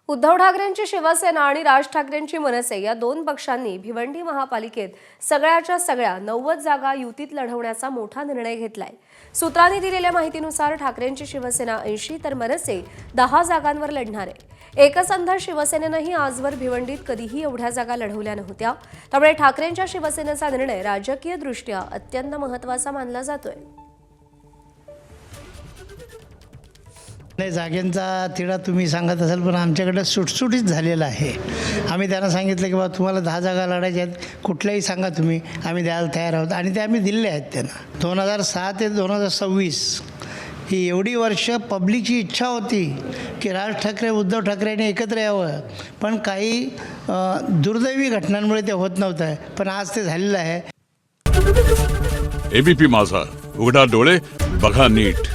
उद्धव ठाकरेंची शिवसेना आणि राज ठाकरेंची मनसे या दोन पक्षांनी भिवंडी महापालिकेत सगळ्याच्या सगळ्या 90 जागा युतीत लढवण्याचा मोठा निर्णय घेतलाय। सूत्रांनी दिलेल्या माहितीनुसार ठाकरेंची शिवसेना 80 तर मनसे 10 जागांवर लढणार आहे। एकसंध शिवसेनेनेही आजवर भिवंडीत कधीही एवढ्या जागा लढवल्या नव्हत्या, त्यामुळे ठाकरेंच्या शिवसेनेचा निर्णय राजकीयदृष्ट्या अत्यंत महत्त्वाचा मानला जातोय। नाही, जागेंचा तिढा तुम्ही सांगत असाल, पण आमच्याकडे सुटसुटीत झालेला आहे। आम्ही त्यांना सांगितलं की बाबा तुम्हाला 10 जागा लढायच्या आहेत, कुठल्याही सांगा तुम्ही, आम्ही द्यायला तयार आहोत आणि ते आम्ही दिलेले आहेत त्यांना। 2006 ते 2026 ही एवढी वर्ष पब्लिकची इच्छा होती की राज ठाकरे उद्धव ठाकरेंनी एकत्र यावं, पण काही दुर्दैवी घटनांमुळे ते होत नव्हतं, पण आज ते झालेलं आहे। एबीपी माझा, उघडा डोळे बघा नीट।